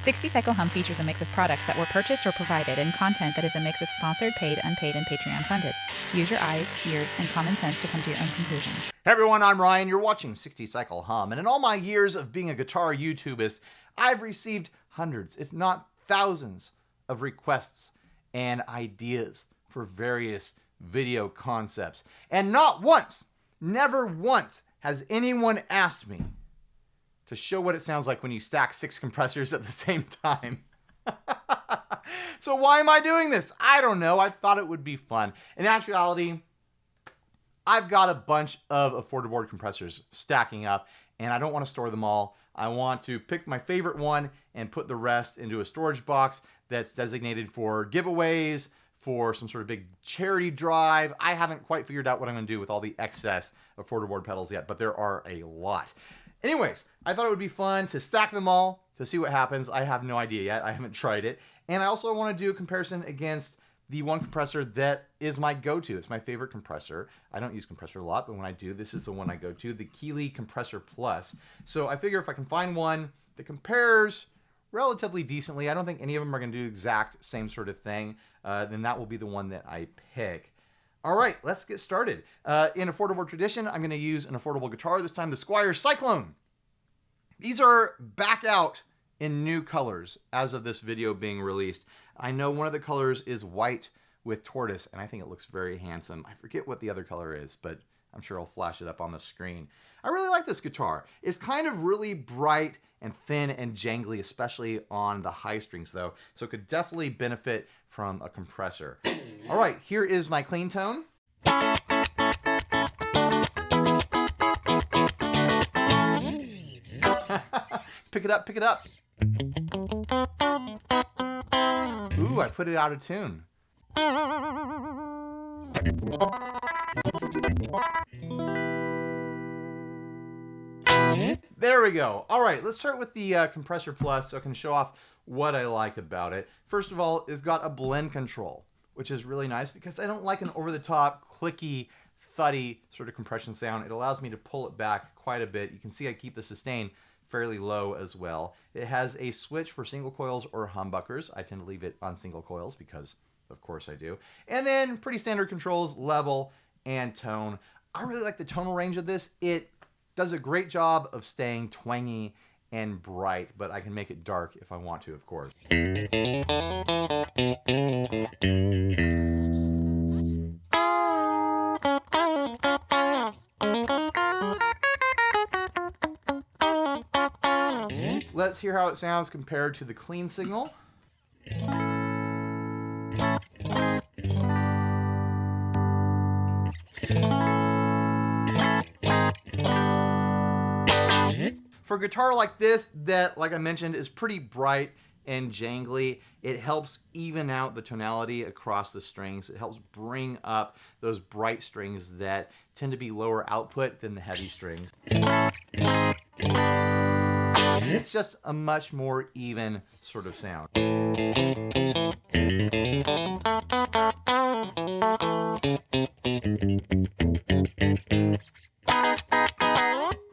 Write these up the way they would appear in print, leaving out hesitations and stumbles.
60 Cycle Hum features a mix of products that were purchased or provided and content that is a mix of sponsored, paid, unpaid, and Patreon funded. Use your eyes, ears, and common sense to come to your own conclusions. Hey everyone, I'm Ryan. You're watching 60 Cycle Hum, and in all my years of being a guitar YouTubist, I've received hundreds, if not thousands, of requests and ideas for various video concepts. And not once, never once, has anyone asked me to show what it sounds like when you stack 6 compressors at the same time. So why am I doing this? I don't know. I thought it would be fun. In actuality, I've got a bunch of AffordABoard compressors stacking up, and I don't want to store them all. I want to pick my favorite one and put the rest into a storage box that's designated for giveaways, for some sort of big charity drive. I haven't quite figured out what I'm going to do with all the excess AffordABoard pedals yet, but there are a lot. Anyways, I thought it would be fun to stack them all to see what happens. I have no idea yet. I haven't tried it. And I also want to do a comparison against the one compressor that is my go-to. It's my favorite compressor. I don't use compressor a lot, but when I do, this is the one I go to, the Keeley Compressor Plus. So I figure if I can find one that compares relatively decently, I don't think any of them are going to do the exact same sort of thing, then that will be the one that I pick. All right, let's get started. In AffordABoard tradition, I'm going to use an affordable guitar, this time the Squier Cyclone. These are back out in new colors as of this video being released. I know one of the colors is white with tortoise, and I think it looks very handsome. I forget what the other color is, but I'm sure I'll flash it up on the screen. I really like this guitar. It's kind of really bright and thin and jangly, especially on the high strings though, so it could definitely benefit from a compressor. All right, here is my clean tone. Pick it up, pick it up. Ooh, I put it out of tune. There we go. All right, let's start with the Compressor Plus so I can show off what I like about it. First of all, it's got a blend control, which is really nice because I don't like an over-the-top, clicky, thuddy sort of compression sound. It allows me to pull it back quite a bit. You can see I keep the sustain fairly low as well. It has a switch for single coils or humbuckers. I tend to leave it on single coils because, of course, I do. And then pretty standard controls, level and tone. I really like the tonal range of this. It does a great job of staying twangy and bright, but I can make it dark if I want to, of course. Let's hear how it sounds compared to the clean signal. For a guitar like this, that, like I mentioned, is pretty bright and jangly, it helps even out the tonality across the strings. It helps bring up those bright strings that tend to be lower output than the heavy strings. It's just a much more even sort of sound.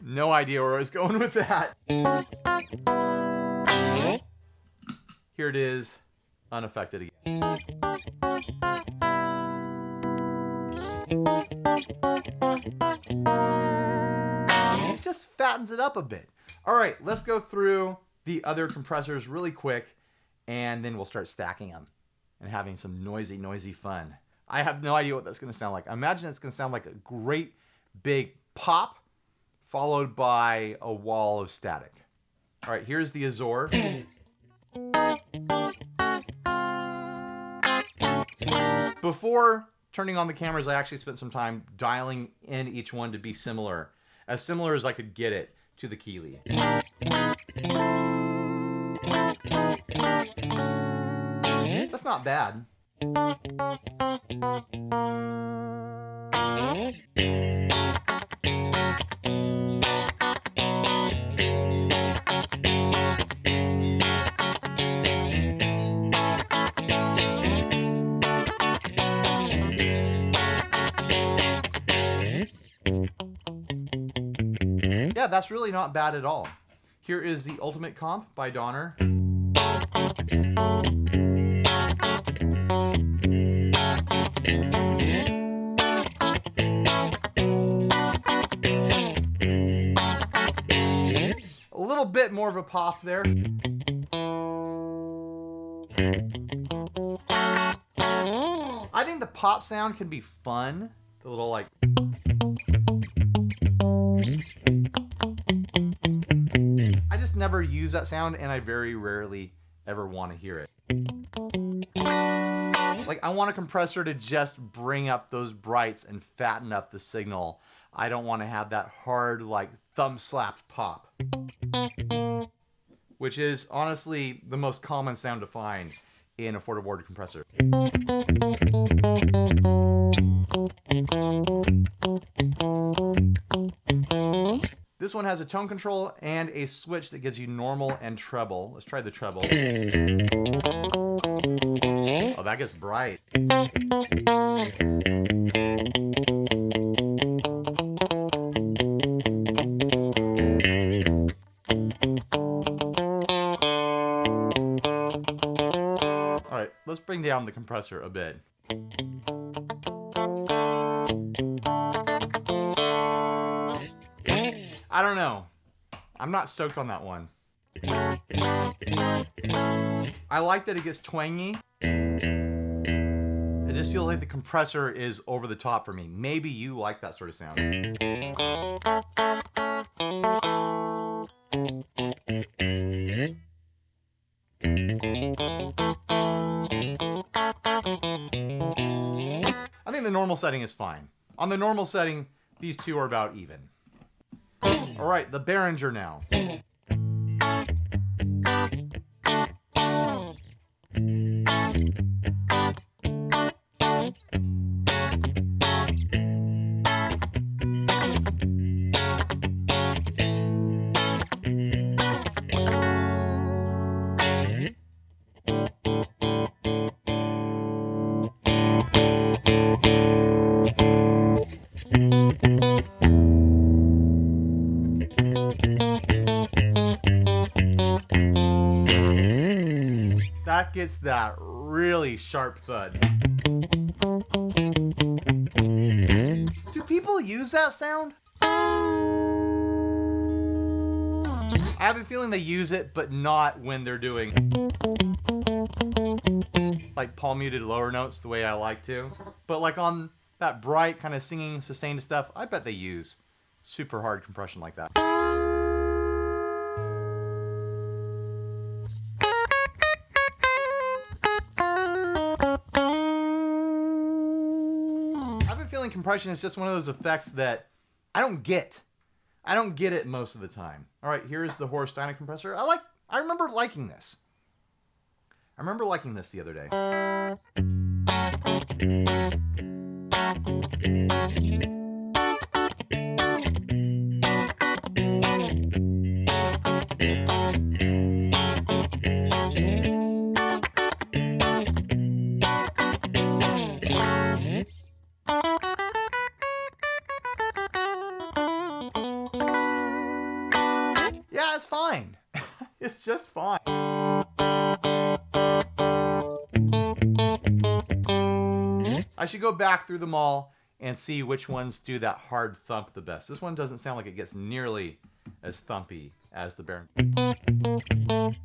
No idea where I was going with that. Here it is, unaffected again. It just fattens it up a bit. All right, let's go through the other compressors really quick, and then we'll start stacking them and having some noisy fun. I have no idea what that's going to sound like. I imagine it's going to sound like a great big pop followed by a wall of static. All right, here's the Azor. Before turning on the cameras, I actually spent some time dialing in each one to be similar as I could get it to the Keeley. That's not bad. Yeah, that's really not bad at all. Here is the Ultimate Comp by Donner. A little bit more of a pop there. I think the pop sound can be fun. The little like... I just never use that sound, and I very rarely ever want to hear it. Like, I want a compressor to just bring up those brights and fatten up the signal. I don't want to have that hard, like, thumb-slapped pop. Which is, honestly, the most common sound to find in a AffordABoard compressor. This one has a tone control and a switch that gives you normal and treble. Let's try the treble. Oh, that gets bright. All right, let's bring down the compressor a bit. I don't know. I'm not stoked on that one. I like that it gets twangy. It just feels like the compressor is over the top for me. Maybe you like that sort of sound. I think the normal setting is fine. On the normal setting, these two are about even. All right, the Behringer now. That gets that really sharp thud. Do people use that sound? I have a feeling they use it, but not when they're doing like palm muted lower notes the way I like to. But like on that bright kind of singing sustained stuff, I bet they use super hard compression like that. Compression is just one of those effects that I don't get. I don't get it most of the time. All right, here's the Horst-Steiner compressor. I remember liking this. I remember liking this the other day. Yeah, it's fine. It's just fine. I should go back through them all and see which ones do that hard thump the best. This one doesn't sound like it gets nearly as thumpy as the Behringer.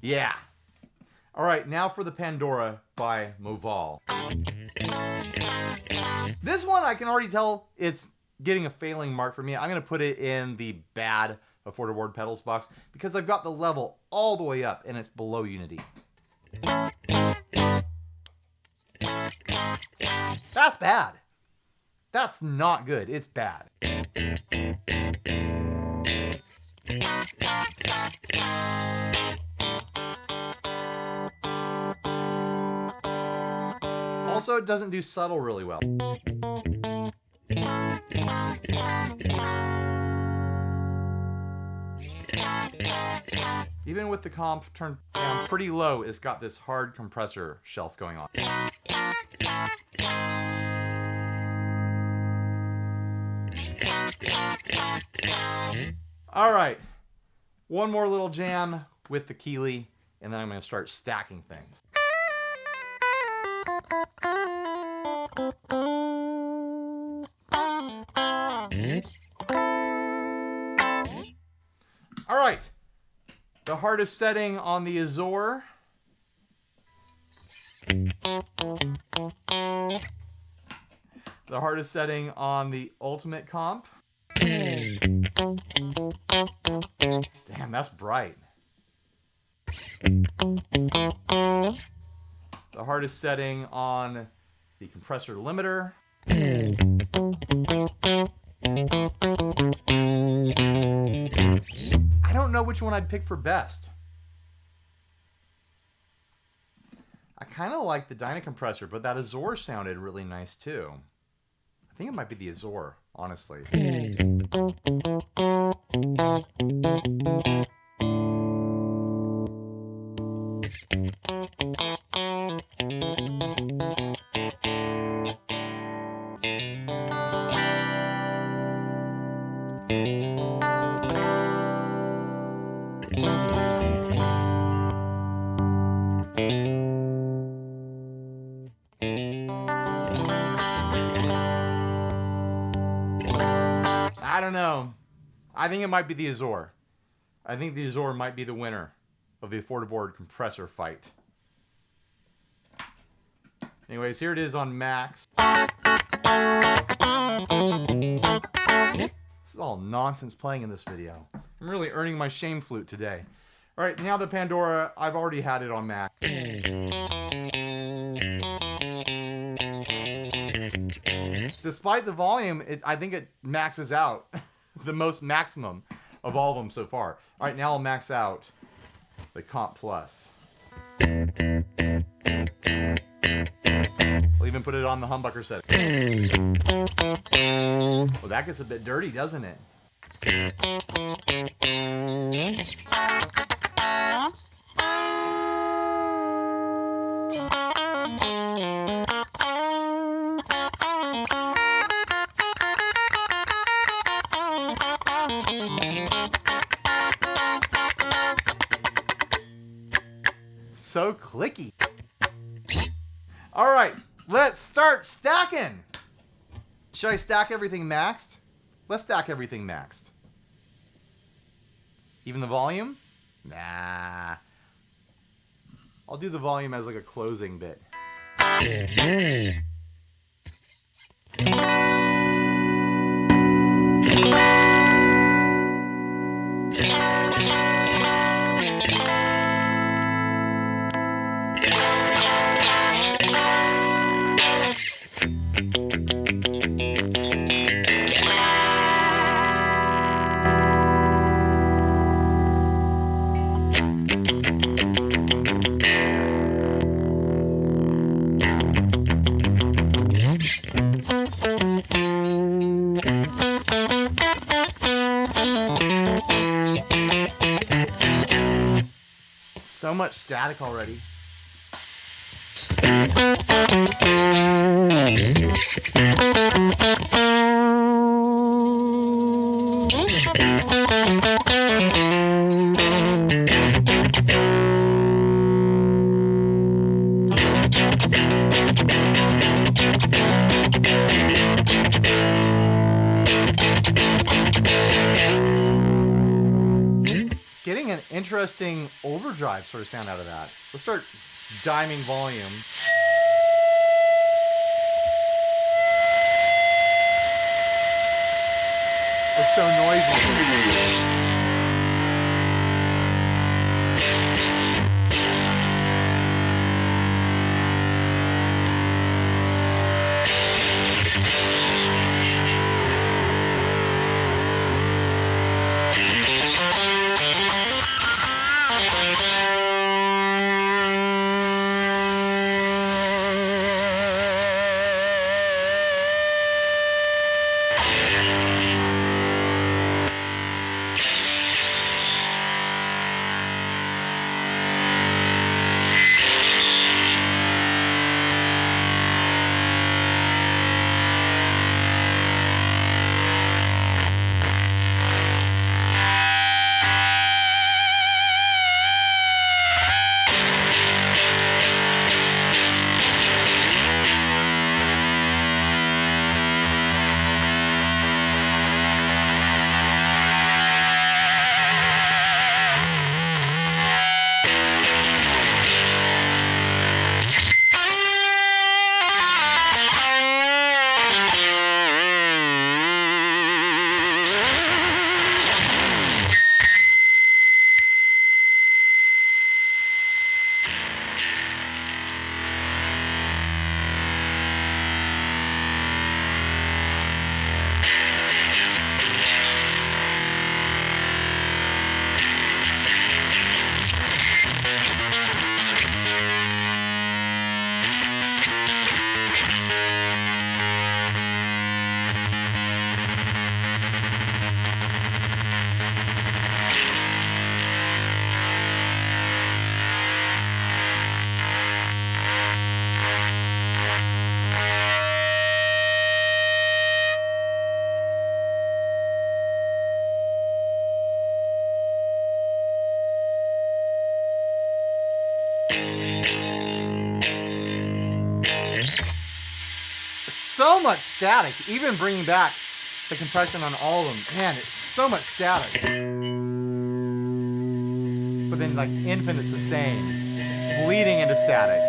Yeah. All right, now for the Pandora by Moval. This one I can already tell it's getting a failing mark for me. I'm going to put it in the bad AffordABoard pedals box because I've got the level all the way up and it's below Unity. That's bad. That's not good. It's bad. Also, it doesn't do subtle really well. Even with the comp turned down pretty low, it's got this hard compressor shelf going on. All right, One more little jam with the Keeley, and then I'm going to start stacking things. All right, the hardest setting on the Azor. The hardest setting on the Ultimate Comp. Damn, that's bright. The hardest setting on the compressor limiter. I don't know which one I'd pick for best. I kind of like the Dyna compressor, but that Azor sounded really nice too. I think it might be the Azor, honestly. I don't know. I think it might be the Azor. I think the Azor might be the winner of the AffordABoard compressor fight. Anyways, here it is on max. This is all nonsense playing in this video. I'm really earning my shame flute today. All right, now the Pandora, I've already had it on max. Despite the volume, I think it maxes out the most maximum of all of them so far. All right, now I'll max out the Comp Plus. I'll even put it on the humbucker setting. Well, that gets a bit dirty, doesn't it? So clicky. All right, let's start stacking. Should I stack everything maxed? Let's stack everything maxed. Even the volume? Nah. I'll do the volume as like a closing bit. So much static already. Getting an interesting overdrive sort of sound out of that. Let's start diming volume. It's so noisy. so much static. Even bringing back the compression on all of them. Man, it's so much static. But then like infinite sustain, bleeding into static.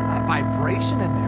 That vibration in there.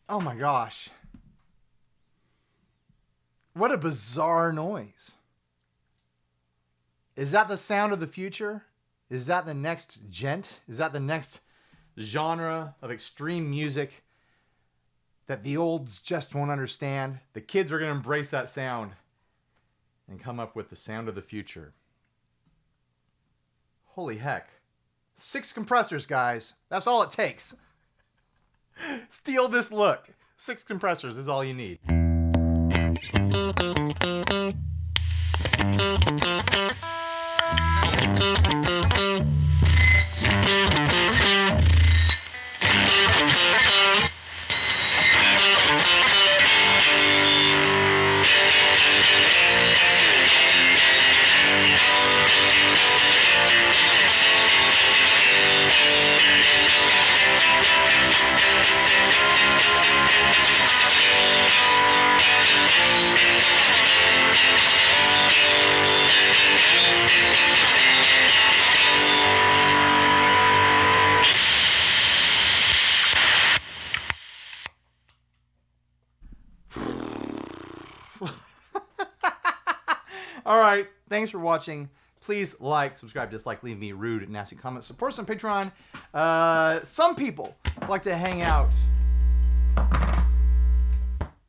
Oh my gosh. What a bizarre noise. Is that the sound of the future? Is that the next gent? Is that the next genre of extreme music that the olds just won't understand? The kids are going to embrace that sound and come up with the sound of the future. Holy heck. 6 compressors, guys. That's all it takes. Steal this look. 6 compressors is all you need. All right, thanks for watching. Please like, subscribe, dislike, leave me rude and nasty comments. Support us on Patreon. Some people like to hang out.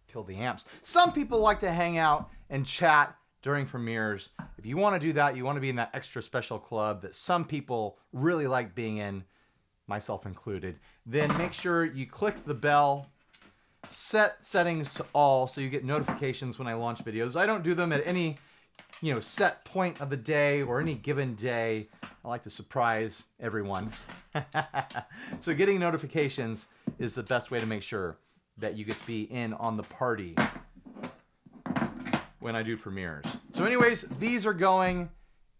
Kill the amps. Some people like to hang out and chat during premieres. If you want to do that, you want to be in that extra special club that some people really like being in, myself included, then make sure you click the bell set settings to all so you get notifications when I launch videos. I don't do them at any, set point of the day or any given day. I like to surprise everyone. So getting notifications is the best way to make sure that you get to be in on the party when I do premieres. So anyways, these are going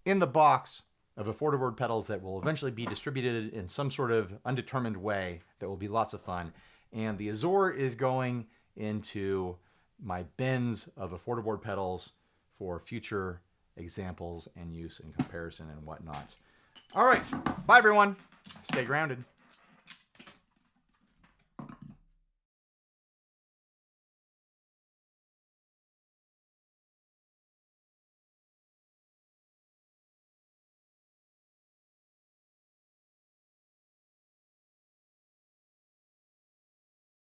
in the box of AffordABoard pedals that will eventually be distributed in some sort of undetermined way that will be lots of fun. And the Azor is going into my bins of AffordABoard pedals for future examples and use and comparison and whatnot. All right. Bye, everyone. Stay grounded.